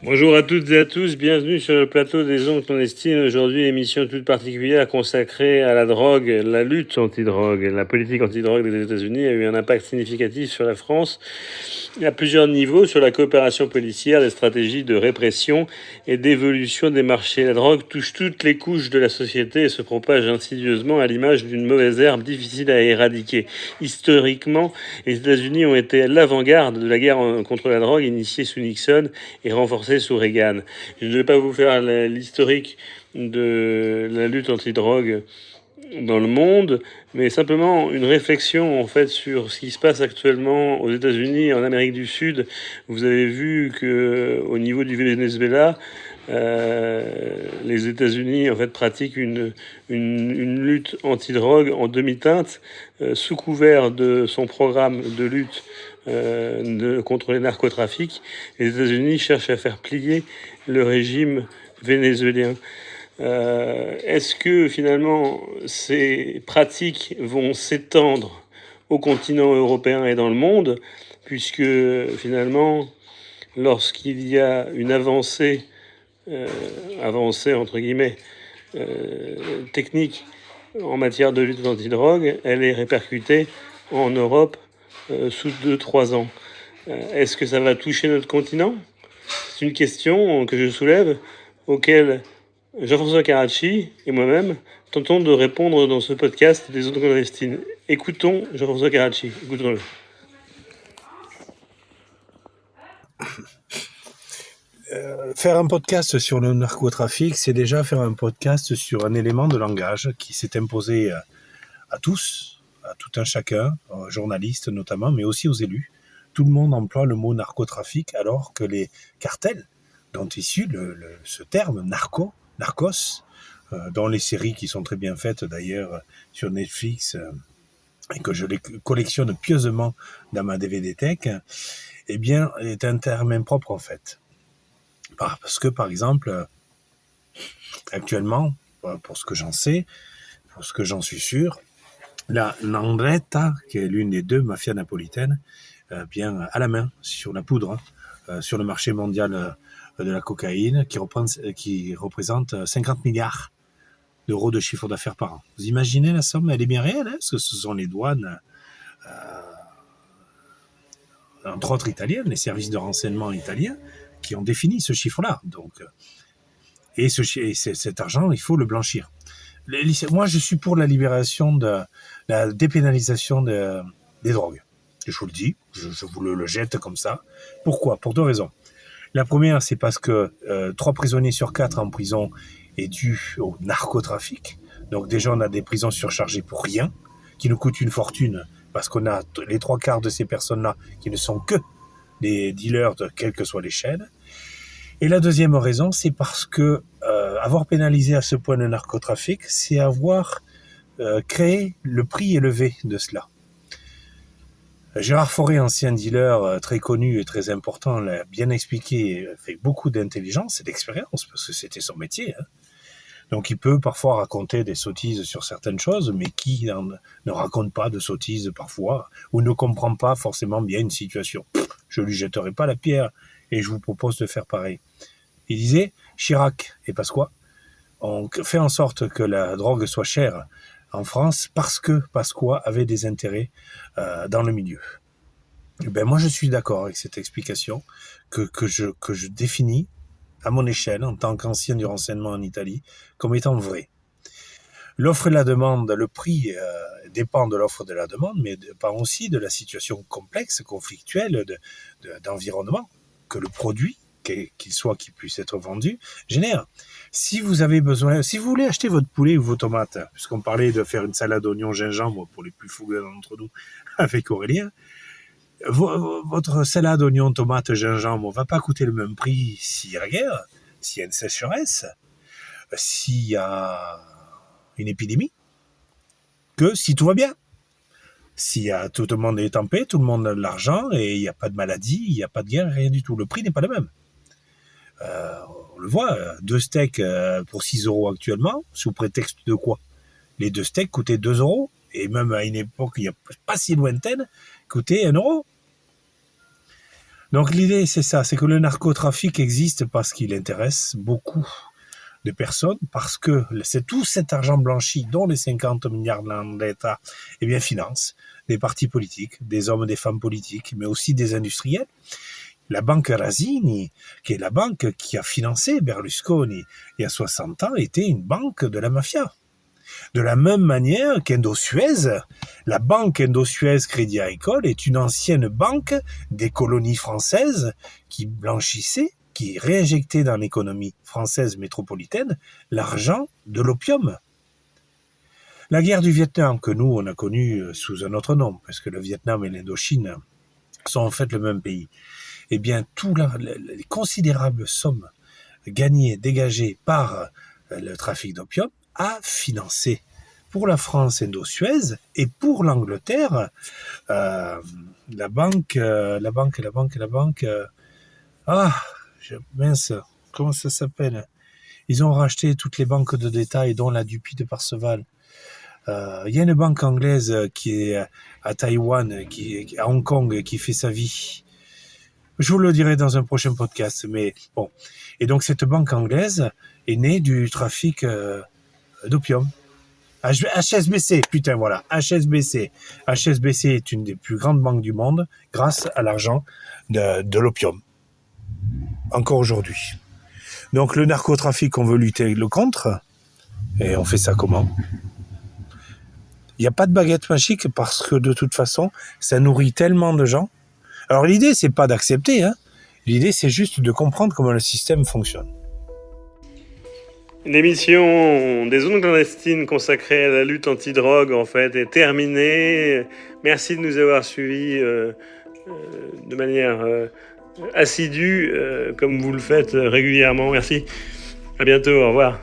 Bonjour à toutes et à tous, bienvenue sur le plateau des ondes clandestines. Aujourd'hui, émission toute particulière consacrée à la drogue, la lutte anti-drogue. La politique anti-drogue des États-Unis a eu un impact significatif sur la France à plusieurs niveaux, sur la coopération policière, les stratégies de répression et d'évolution des marchés. La drogue touche toutes les couches de la société et se propage insidieusement à l'image d'une mauvaise herbe difficile à éradiquer. Historiquement, les États-Unis ont été à l'avant-garde de la guerre contre la drogue initiée sous Nixon et renforcée sous Reagan. Je ne vais pas vous faire l'historique de la lutte anti-drogue dans le monde, mais simplement une réflexion en fait sur ce qui se passe actuellement aux États-Unis et en Amérique du Sud. Vous avez vu que au niveau du Venezuela, les États-Unis en fait pratiquent une lutte anti-drogue en demi-teinte, sous couvert de son programme de lutte contre les narcotrafics. Les États-Unis cherchent à faire plier le régime vénézuélien. Est-ce que finalement ces pratiques vont s'étendre au continent européen et dans le monde, puisque finalement, lorsqu'il y a une avancée entre guillemets, technique en matière de lutte anti-drogue, elle est répercutée en Europe sous 2-3 ans. Est-ce que ça va toucher notre continent? C'est une question que je soulève, auquel Jean-François Carracci et moi-même tentons de répondre dans ce podcast des ondes clandestines. Écoutons Jean-François Carracci. Écoutons-le. Faire un podcast sur le narcotrafic, c'est déjà faire un podcast sur un élément de langage qui s'est imposé à tous, à tout un chacun, aux journalistes notamment, mais aussi aux élus. Tout le monde emploie le mot narcotrafic, alors que les cartels dont est issu ce terme narcos, dont les séries qui sont très bien faites d'ailleurs sur Netflix, et que je les collectionne pieusement dans ma DVD Tech, eh bien, est un terme impropre en fait. Parce que, par exemple, actuellement, pour ce que j'en sais, pour ce que j'en suis sûr, la Ndrangheta, qui est l'une des deux mafias napolitaines, bien à la main sur la poudre, sur le marché mondial de la cocaïne, qui représente 50 milliards d'euros de chiffre d'affaires par an. Vous imaginez la somme? Elle est bien réelle, hein, parce que ce sont les douanes, entre autres italiennes, les services de renseignement italiens, qui ont défini ce chiffre-là. Donc, et cet argent, il faut le blanchir. Moi, je suis pour la libération la dépénalisation des drogues. Je vous le dis, je vous le jette comme ça. Pourquoi? Pour deux raisons. La première, c'est parce que 3 prisonniers sur 4 en prison est dû au narcotrafic. Donc déjà, on a des prisons surchargées pour rien, qui nous coûtent une fortune, parce qu'on a les 3/4 de ces personnes-là qui ne sont que des dealers de quelles que soient les chaînes. Et la deuxième raison, c'est parce que avoir pénalisé à ce point le narcotrafic, c'est avoir créé le prix élevé de cela. Gérard Fauré, ancien dealer très connu et très important, l'a bien expliqué avec beaucoup d'intelligence et d'expérience, parce que c'était son métier. Hein. Donc il peut parfois raconter des sottises sur certaines choses, mais qui ne raconte pas de sottises parfois, ou ne comprend pas forcément bien une situation. Je lui jetterai pas la pierre, et je vous propose de faire pareil. Il disait, Chirac et Pasqua ont fait en sorte que la drogue soit chère en France parce que Pasqua avait des intérêts dans le milieu. Et ben moi, je suis d'accord avec cette explication que je définis à mon échelle, en tant qu'ancien du renseignement en Italie, comme étant vrai. L'offre et la demande, le prix dépend de l'offre et de la demande, mais dépend aussi de la situation complexe, conflictuelle d'environnement que le produit, qu'il puisse être vendu, génère. Si vous avez besoin, si vous voulez acheter votre poulet ou vos tomates, puisqu'on parlait de faire une salade oignon gingembre pour les plus fougueux d'entre nous avec Aurélien, votre salade oignon tomate gingembre va pas coûter le même prix s'il y a la guerre, s'il y a une sécheresse, s'il y a une épidémie, que si tout va bien. Si tout le monde est en paix, tout le monde a de l'argent et il n'y a pas de maladie, il n'y a pas de guerre, rien du tout. Le prix n'est pas le même. On le voit, 2 steaks pour 6 euros actuellement, sous prétexte de quoi? Les 2 steaks coûtaient 2 euros, et même à une époque, il n'y a pas si lointaine, coûtaient 1 euro. Donc l'idée, c'est ça, c'est que le narcotrafic existe parce qu'il intéresse beaucoup de personnes, parce que c'est tout cet argent blanchi, dont les 50 milliards de l'État, eh bien, finance des partis politiques, des hommes et des femmes politiques, mais aussi des industriels. La banque Rasini, qui est la banque qui a financé Berlusconi il y a 60 ans, était une banque de la mafia. De la même manière qu'Indosuez, la banque Indosuez Crédit Agricole est une ancienne banque des colonies françaises qui blanchissait, qui réinjectait dans l'économie française métropolitaine l'argent de l'opium. La guerre du Vietnam, que nous, on a connue sous un autre nom, parce que le Vietnam et l'Indochine sont en fait le même pays, eh bien, les considérables sommes gagnées, dégagées par le trafic d'opium a financé pour la France Indosuez et pour l'Angleterre la banque, mince, comment ça s'appelle? Ils ont racheté toutes les banques de détail, dont la Dupuis de Parseval. Il y a une banque anglaise qui est à Taïwan, à Hong Kong, qui fait sa vie. Je vous le dirai dans un prochain podcast, mais bon. Et donc cette banque anglaise est née du trafic d'opium. HSBC, putain, voilà, HSBC. HSBC est une des plus grandes banques du monde grâce à l'argent de l'opium. Encore aujourd'hui. Donc le narcotrafic, on veut lutter contre, et on fait ça comment? Il n'y a pas de baguette magique parce que de toute façon, ça nourrit tellement de gens. Alors l'idée, c'est pas d'accepter, hein. L'idée, c'est juste de comprendre comment le système fonctionne. L'émission des zones clandestines consacrée à la lutte anti-drogue, en fait, est terminée. Merci de nous avoir suivis de manière assidue, comme vous le faites régulièrement. Merci. À bientôt. Au revoir.